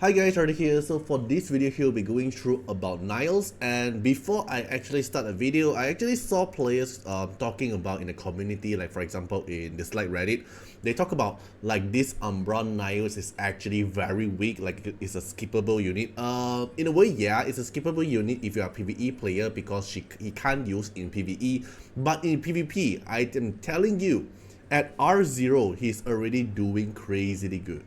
Hi guys, Artiar here. So for this video here, we'll be going through about Nyles, and before I actually start the video, I actually saw players talking about in the community, like for example in Dislyte Reddit, they talk about like this Umbra Nyles is actually very weak, like it's a skippable unit. In a way, yeah, it's a skippable unit if you are a PvE player because he can't use in PvE, but in PvP, I am telling you, at R0, he's already doing crazily good.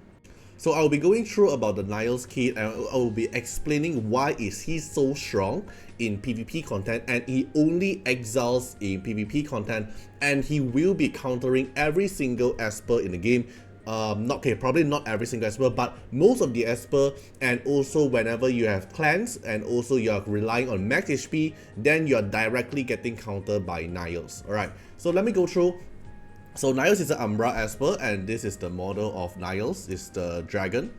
So I'll be going through about the Nyles kit, and I will be explaining why is he so strong in PvP content, and he only exiles in PvP content, and he will be countering every single Esper in the game. Probably not every single Esper, but most of the Esper, and also whenever you have clans and also you're relying on max HP, then you're directly getting countered by Nyles. Alright, so let me go through. So Nyles is an Umbra Esper, and this is the model of Nyles, it's the dragon.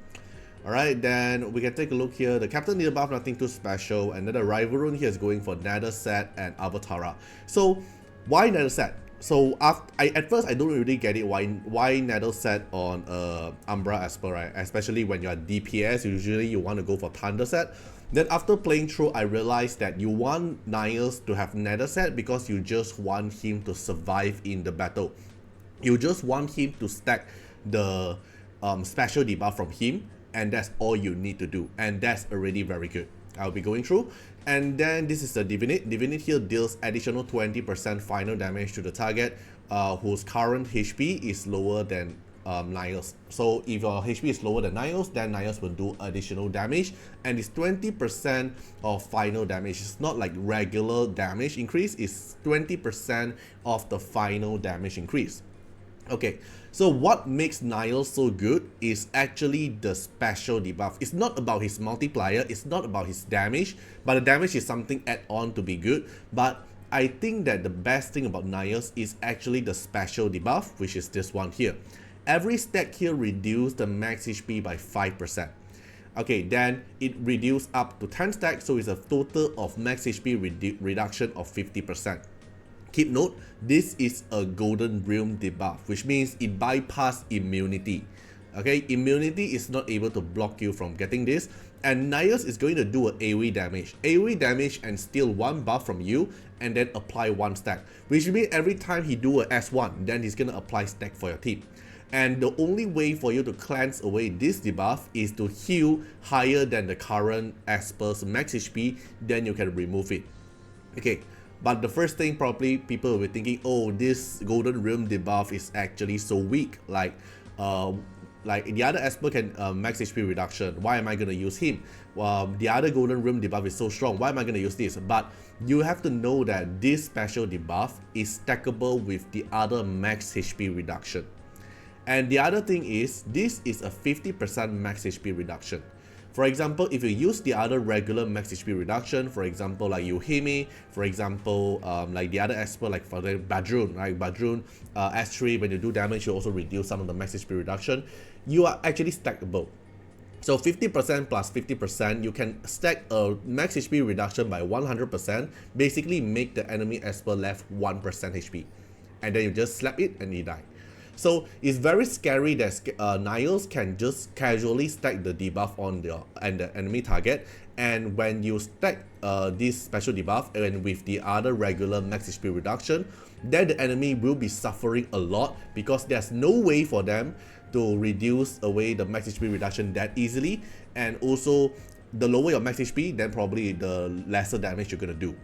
Alright, then we can take a look here. The captain need a buff, nothing too special, and then the rival rune here is going for Nether Set and Avatara. So why Nether Set? So at first I don't really get it why Nether Set on Umbra Esper, right? Especially when you're DPS, usually you want to go for Thunder Set. Then after playing through, I realized that you want Nyles to have Nether Set because you just want him to survive in the battle. You just want him to stack the special debuff from him, and that's all you need to do, and that's already very good. I'll be going through. And then this is the Divinate. Divinate here deals additional 20% final damage to the target whose current HP is lower than Nyles. So if your HP is lower than Nyles, then Nyles will do additional damage, and it's 20% of final damage. It's not like regular damage increase, it's 20% of the final damage increase. Okay, so what makes Nyles so good is actually the special debuff. It's not about his multiplier, it's not about his damage, but the damage is something add-on to be good. But I think that the best thing about Nyles is actually the special debuff, which is this one here. Every stack here reduces the max HP by 5%. Okay, then it reduces up to 10 stacks, so it's a total of max HP reduction of 50%. Keep note, this is a Golden Realm debuff, which means it bypasses immunity. Okay, immunity is not able to block you from getting this, and Nyles is going to do an AoE damage and steal one buff from you, and then apply one stack, which means every time he do a S1, then he's gonna apply stack for your team. And the only way for you to cleanse away this debuff is to heal higher than the current Esper's max HP, then you can remove it. Okay. But the first thing probably people will be thinking, oh, this Golden Realm debuff is actually so weak. Like the other Esper can max HP reduction. Why am I gonna use him? The other Golden Realm debuff is so strong. Why am I gonna use this? But you have to know that this special debuff is stackable with the other max HP reduction. And the other thing is, this is a 50% max HP reduction. For example, if you use the other regular max HP reduction, for example like Ingame, for example like the other Esper, like for the Badrun, right? Badrun S3, when you do damage you also reduce some of the max HP reduction, you are actually stackable. So 50% plus 50%, you can stack a max HP reduction by 100%, basically make the enemy Esper left 1% HP, and then you just slap it and he die. So it's very scary that Nyles can just casually stack the debuff on the enemy target, and when you stack this special debuff and with the other regular max HP reduction, then the enemy will be suffering a lot because there's no way for them to reduce away the max HP reduction that easily, and also the lower your max HP, then probably the lesser damage you're gonna do.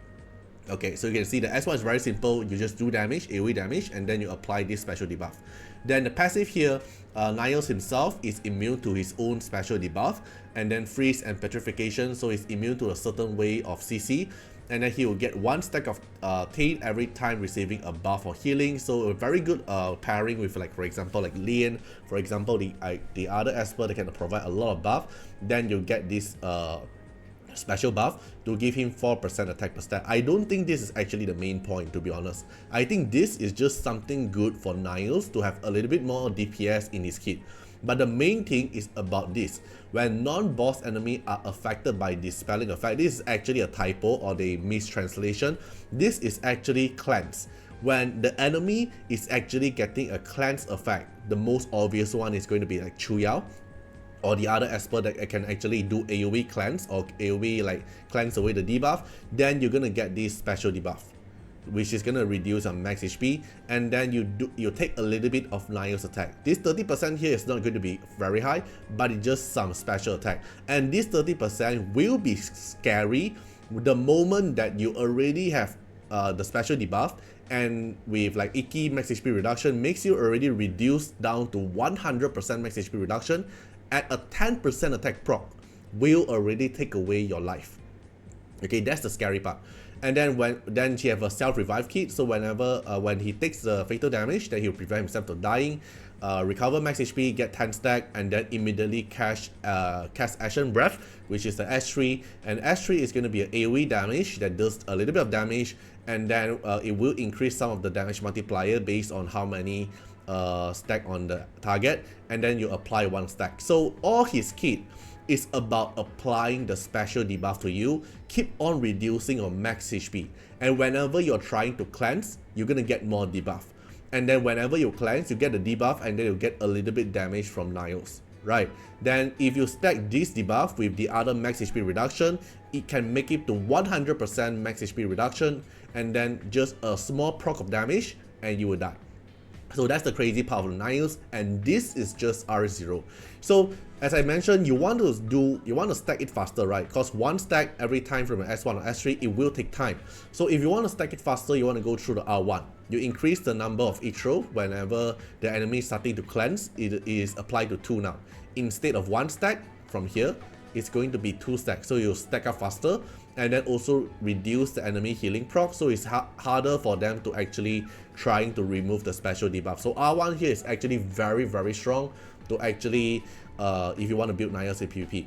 Okay, so you can see the S1 is very simple. You just do damage, AoE damage, and then you apply this special debuff. Then the passive here, Nyles himself is immune to his own special debuff, and then freeze and petrification, so he's immune to a certain way of CC, and then he will get one stack of Tate every time receiving a buff or healing. So a very good pairing with, like for example like Lian, for example the other Esper that can provide a lot of buff. Then you get this special buff to give him 4% attack per stack. I don't think this is actually the main point, to be honest. I think this is just something good for Nyles to have a little bit more DPS in his kit. But the main thing is about this. When non-boss enemy are affected by dispelling effect, this is actually a typo or the mistranslation. This is actually cleanse. When the enemy is actually getting a cleanse effect, the most obvious one is going to be like Chuyao. or the other Esper that can actually do AoE cleanse or AoE like cleanse away the debuff, then you're gonna get this special debuff, which is gonna reduce your max HP, and then you take a little bit of Nyles attack. This 30% here is not going to be very high, but it's just some special attack, and this 30% will be scary the moment that you already have the special debuff, and with like Iki max HP reduction makes you already reduced down to 100% max HP reduction at a 10% attack proc will already take away your life. Okay, that's the scary part. And then she have a self-revive kit, so whenever when he takes the fatal damage, then he'll prevent himself from dying, recover max HP, get 10 stack, and then immediately cast Ashen Breath, which is the S3, and S3 is going to be an AoE damage that does a little bit of damage, and then it will increase some of the damage multiplier based on how many stack on the target, and then you apply 1 stack. So all his kit is about applying the special debuff to you, keep on reducing your max HP, and whenever you're trying to cleanse, you're gonna get more debuff, and then whenever you cleanse, you get the debuff, and then you get a little bit damage from Nyles, right? Then if you stack this debuff with the other max HP reduction, it can make it to 100% max HP reduction, and then just a small proc of damage and you will die. So that's the crazy part of Nyles, and this is just R0. So as I mentioned, you want to stack it faster, right? Because 1 stack every time from an S1 or S3, it will take time. So if you want to stack it faster, you want to go through the R1. You increase the number of each row whenever the enemy is starting to cleanse. It is applied to 2 now. Instead of 1 stack from here, it's going to be 2 stacks. So you stack up faster, and then also reduce the enemy healing proc, so it's harder for them to actually trying to remove the special debuff. So R1 here is actually very, very strong to actually if you want to build Nyles in PvP.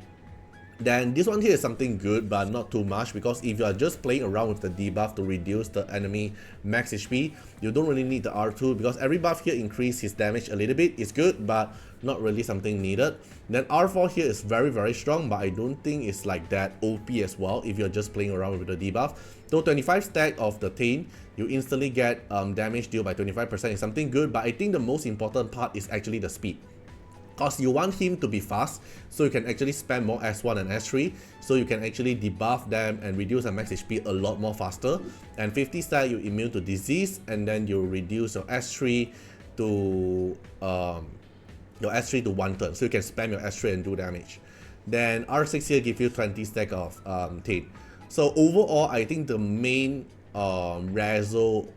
Then this one here is something good, but not too much, because if you are just playing around with the debuff to reduce the enemy max HP, you don't really need the R2, because every buff here increase his damage a little bit. It's good, but not really something needed. Then R4 here is very, very strong, but I don't think it's like that OP as well if you're just playing around with the debuff. So 25 stack of the Thane, you instantly get damage deal by 25% is something good, but I think the most important part is actually the speed. Because you want him to be fast, so you can actually spam more S1 and S3, so you can actually debuff them and reduce their max HP a lot more faster. And 50 stack, you immune to disease, and then you reduce your S3 to 1 turn, so you can spam your S3 and do damage. Then R6 here give you 20 stack of Thane. So overall, I think the main Razzle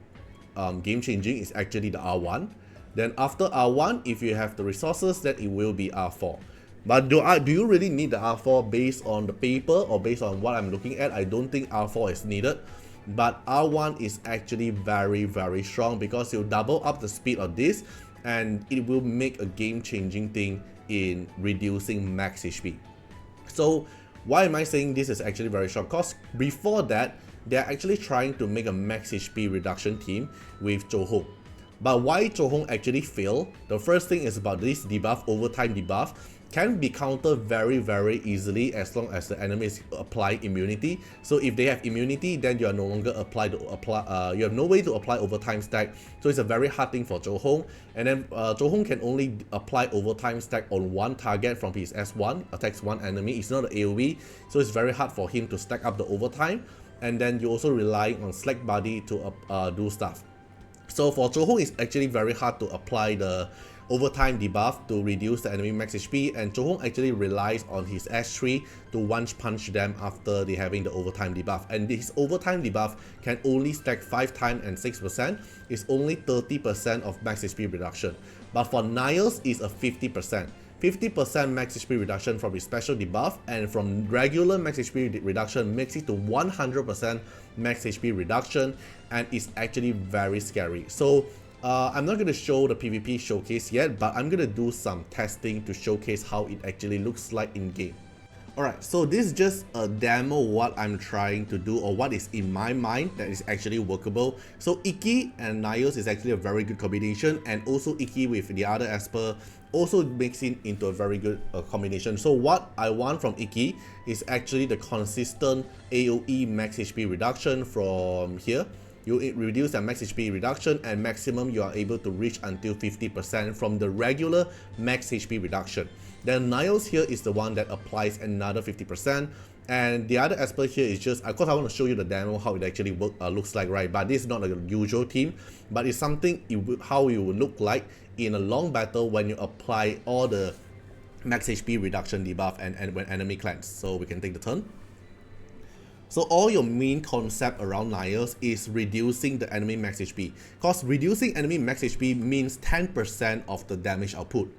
game changing is actually the R1. Then after R1, if you have the resources, then it will be R4. But do you really need the R4 based on the paper or based on what I'm looking at? I don't think R4 is needed. But R1 is actually very, very strong, because you double up the speed of this, and it will make a game-changing thing in reducing max HP. So why am I saying this is actually very strong? Because before that, they're actually trying to make a max HP reduction team with Chohong. But why Chohong actually failed? The first thing is about this debuff, overtime debuff, can be countered very, very easily as long as the enemies apply immunity. So if they have immunity, then you are no longer you have no way to apply overtime stack. So it's a very hard thing for Chohong. And then Chohong can only apply overtime stack on 1 target from his S1, attacks 1 enemy. It's not an AoE, so it's very hard for him to stack up the overtime. And then you also rely on Slack Body to do stuff. So for Chohong, it's actually very hard to apply the overtime debuff to reduce the enemy max HP, and Chohong actually relies on his S3 to one-punch them after they having the overtime debuff. And his overtime debuff can only stack 5 times and 6%. It's only 30% of max HP reduction. But for Nyles, it's a 50%. 50% max HP reduction from his special debuff, and from regular max HP reduction makes it to 100% max HP reduction, and it's actually very scary. So I'm not going to show the PvP showcase yet, but I'm going to do some testing to showcase how it actually looks like in game. Alright, so this is just a demo what I'm trying to do, or what is in my mind that is actually workable. So Iki and Nyles is actually a very good combination, and also Iki with the other Esper also makes it into a very good combination. So what I want from Iki is actually the consistent AoE max HP reduction from here. You reduce the max HP reduction, and maximum you are able to reach until 50% from the regular max HP reduction. Then Nyles here is the one that applies another 50%. And the other aspect here is just, of course I want to show you the demo, how it actually looks like, right? But this is not a usual team, but it's something how it would look like in a long battle when you apply all the max HP reduction debuff and when enemy cleanse. So we can take the turn. So all your main concept around Nyles is reducing the enemy max HP. Because reducing enemy max HP means 10% of the damage output.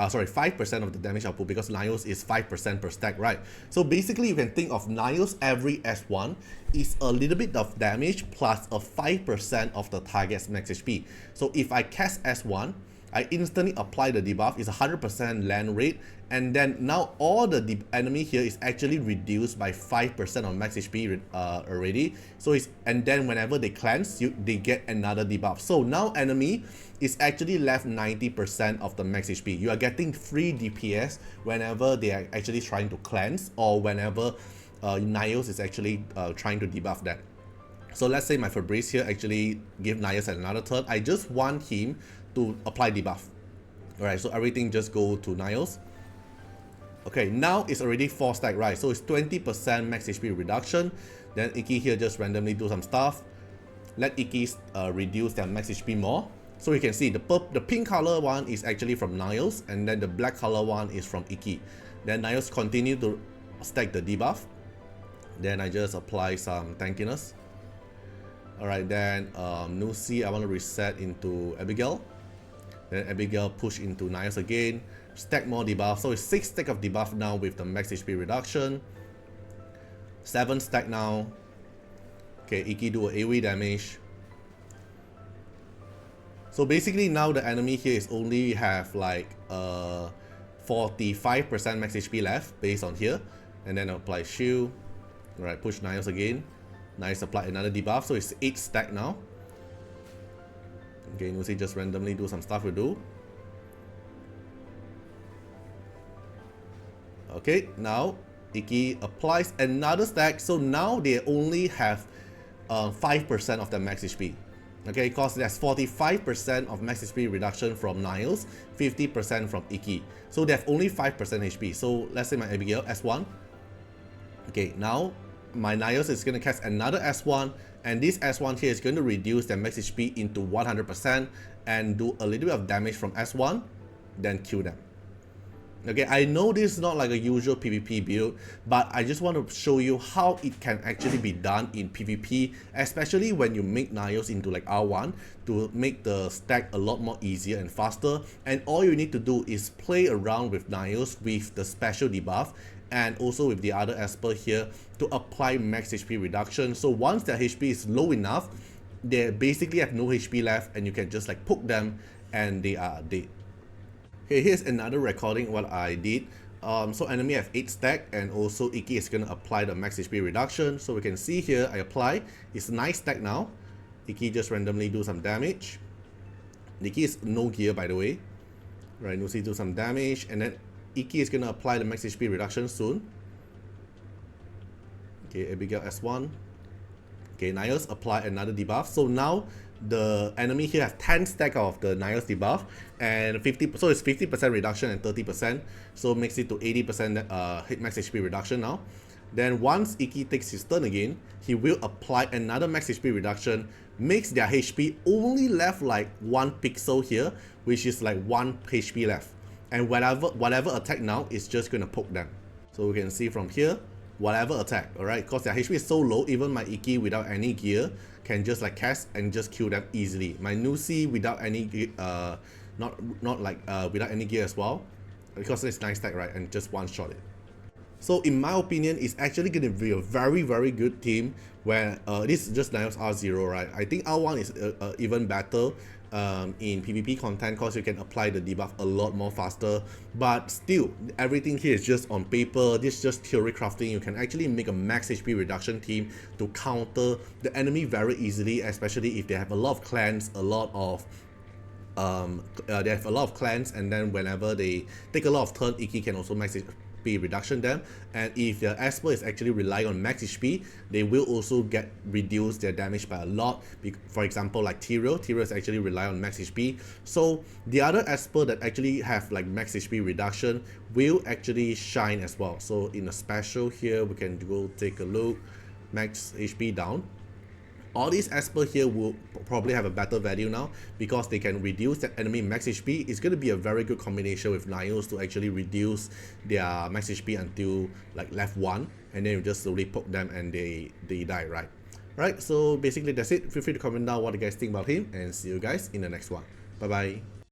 Sorry, 5% of the damage output, because Nyles is 5% per stack, right? So basically you can think of Nyles every S1 is a little bit of damage plus a 5% of the target's max HP. So if I cast S1, I instantly apply the debuff, it's 100% land rate, and then now all the enemy here is actually reduced by 5% of max HP already. So and then whenever they cleanse, they get another debuff. So now enemy is actually left 90% of the max HP. You are getting free DPS whenever they are actually trying to cleanse, or whenever Nyles is actually trying to debuff that. So let's say my Fabrice here actually give Nyles another turn. I just want him to apply debuff. Alright, so everything just go to Nyles. Okay, now it's already 4 stack, right? So it's 20% max HP reduction. Then Iki here just randomly do some stuff. Let Iki reduce their max HP more. So you can see the pink color one is actually from Nyles, and then the black color one is from Iki. Then Nyles continue to stack the debuff. Then I just apply some tankiness. Alright, then Nusi I want to reset into Abigail. Then Abigail push into Nyles again. Stack more debuff. So it's 6 stack of debuff now with the max HP reduction. 7 stack now. Okay, Iki do a AoE damage. So basically now the enemy here is only have like 45% max HP left based on here. And then I'll apply shield. Alright, push Nyles again. Nyles apply another debuff, so it's 8 stack now. Okay, Nusi just randomly do some stuff we do. Okay, now Iki applies another stack, so now they only have 5% of their max HP. Okay, because there's 45% of max HP reduction from Nyles, 50% from Iki. So they have only 5% HP. So let's say my Abigail S1. Okay, now my Nyles is going to cast another S1, and this S1 here is going to reduce their max HP into 100% and do a little bit of damage from S1, then kill them. Okay, I know this is not like a usual PvP build, but I just want to show you how it can actually be done in PvP, especially when you make Nyles into like R1 to make the stack a lot more easier and faster. And all you need to do is play around with Nyles with the special debuff and also with the other Esper here to apply max HP reduction. So once their HP is low enough, they basically have no HP left, and you can just like poke them and they are dead. Okay, here's another recording what I did. So enemy have 8 stack, and also Iki is gonna apply the max HP reduction. So we can see here I apply, it's 9 stack now. Iki just randomly do some damage. Iki is no gear by the way. Right, Nusi do some damage, and then Iki is gonna apply the max HP reduction soon. Okay, Abigail S1. Okay, Nyles apply another debuff. So now the enemy here have 10 stack of the Nyles debuff, and 50, so it's 50% reduction and 30%, so makes it to 80% hit max HP reduction now. Then once Iki takes his turn again, he will apply another max HP reduction, makes their HP only left like 1 pixel here, which is like 1 HP left, and whatever attack now is just gonna poke them. So we can see from here, whatever attack, alright, because their HP is so low, even my Iki without any gear can just like cast and just kill them easily. My Nusi without any without any gear as well, because it's 9 stack, right, and just one shot it. So in my opinion, it's actually going to be a very good team where this is just Nyles R0, right? I think R1 is even better in PvP content because you can apply the debuff a lot more faster, but still everything here is just on paper. This is just theory crafting. You can actually make a max HP reduction team to counter the enemy very easily, especially if they have a lot of clans, a lot of they have a lot of clans, and then whenever they take a lot of turn, Iki can also max HP reduction them, and if their Esper is actually relying on max HP, they will also get reduced their damage by a lot. For example, like Tyrael is actually rely on max HP, so the other Esper that actually have like max HP reduction will actually shine as well. So in a special here, we can go take a look, max HP down. All these Esper here will probably have a better value now because they can reduce that enemy max HP. It's going to be a very good combination with Nyles to actually reduce their max HP until like left 1, and then you just slowly poke them and they die, right? Right, so basically that's it. Feel free to comment down what you guys think about him, and see you guys in the next one. Bye bye.